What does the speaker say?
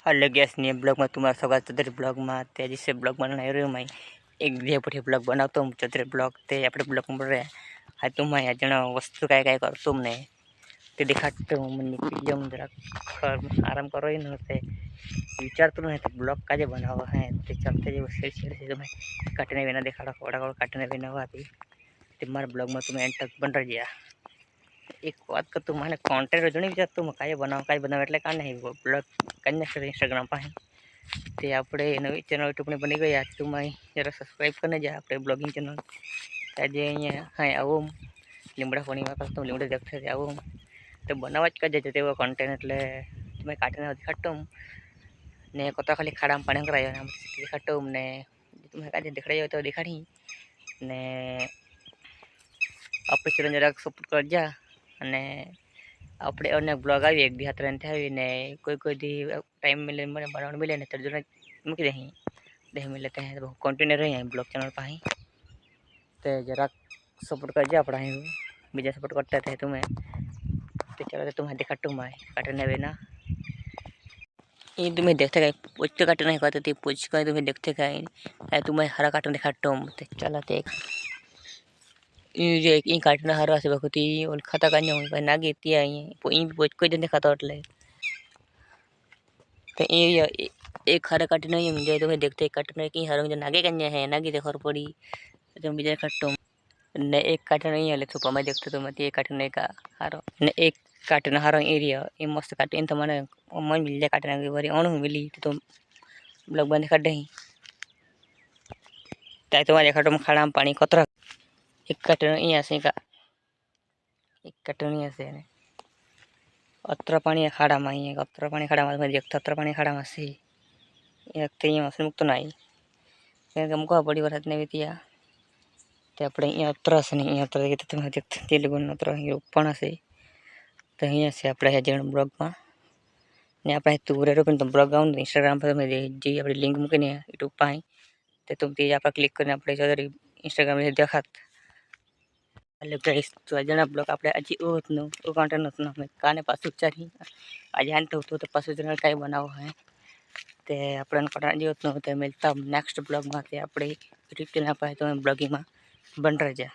Hello guys ने blog में तुम्हारा स्वागत चौधरी ब्लॉग में ते जिससे ब्लॉग बनाना रही मैं एक दिया पर ब्लॉग बनाता हूँ चौधरी ब्लॉग ते अपने ब्लॉग में बढ़ रहे हाँ तुम मैं जना वस्तु काय काय कर तुमने ते दिखाते हूँ मैं निकल जाऊँ जरा आराम करो ही नहीं विचार तो नहीं तो ब्लॉग का जो बना हुआ है तो चलते जो शेर से तुम्हें काटने बिना देखा थोड़ा काटने बिना हुआ थी तुम्हारे ब्लॉग में तुम्हें एंड तक बन रही है एक बात का तुम्हारे कॉन्टेंट रजनी विचार तुम काय बनाव એટલે કાં નહીં બ્લોગ કરી નાખશે ઇન્સ્ટાગ્રામ પાસે તે આપણે નવી ચેનલ યુટ્યુબની બની ગઈ તું જરા સબસ્ક્રાઈબ કરીને જા આપણે બ્લોગિંગ ચેનલ આજે અહીંયા હા આવું લીમડા પાણીમાં પાછું લીમડા દેખતા આવું તો બનાવવા જ કરજે તેવો કન્ટેન્ટ એટલે તમે કાઢીને દેખાડતો ને કોતા ખાલી ખાડામાં પાણી કરાયો ને દેખાડતો ને તમે કાઢી દેખાડ્યો તો દેખાડી ને આપણે ચેનલ જરાક સપોર્ટ કરજા અને આપણે અનેક બ્લોગ આવી એક દી હાથ આવીને કોઈ દી ટાઈમ મિલે મને બનાવવાનું મિલે ને તો જરા મૂકી દે મિલે તે કન્ટિન્યુ રહી બ્લોગ ચેનલ પાસે તે જરાક સપોર્ટ કરજે આપણે અહીં બીજા સપોર્ટ करते थे तुम्हें तो चलो तुम्हें दिखाता हूँ मैं काटने बिना ये तुम्हें देखते गए पूछ काटने नहीं कहते थे पूछ कर तुम्हें देखते गए तुम्हें हरा काटने दिखाता हूँ तो चला ये काटना हरवा से बखती और खाता का नहीं भाई नागी तिया ये पोच कोई जन खाता એટલે तो ये एक हरा काटना नहीं मुझे तुम्हें देखते काटने की हरा मुझे नागे कन्या है नागी देखो पड़ी तो मुझे काटो ने एक काटना नहीं है तो मैं देखते तो मत ये काटने का हारो ने एक काटना हारो एरिया ये मस्त काटे तो मैंने मन मिल जाए काटने की बारी अणु मिली तो ब्लॉग बंद कर दे ताई तुम्हारे खाटो में खाड़ा में पानी कतरा एक काटना यहाँ से का एक काटनी हसे ने अत्र पानी खाड़ा में अहीं अत्र पानी खाड़ा में देखते अत्र पानी खाड़ा में से एक तो ये मस्त मुक्त नहीं कारण के मुका बड़ी वरसाद ने बीतिया ते આપણે અહીંયા અત્ર છે ને અહીંયા અત્ર કે તમે देखते तेलुगु अत्र પણ હશે તો અહીંયા છે આપણે હજણ બ્લોગમાં ને આપણે તુરે રૂપિન તો બ્લોગ આવું ઇન્સ્ટાગ્રામ પર તમે જે આપણી લિંક મૂકીને યુટ્યુબ પાસે તે તમે તે આપણે ક્લિક કરીને આપણે ચૌધરી ઇન્સ્ટાગ્રામ પર દેખાત हेलो गाइस तो अजना ब्लॉग આપણે આજે ઓતનો ઓ કન્ટેન્ટ નતનો મે કાને પાછું ચારી આજે આનતો તો પાછું ચેનલ કાઈ બનાવો હે તે આપણે કટા જેવતનો તે મિલતા નેક્સ્ટ બ્લોગ માં તે આપણે રીટના પાસે તો બ્લોગિંગ માં बन रह जा।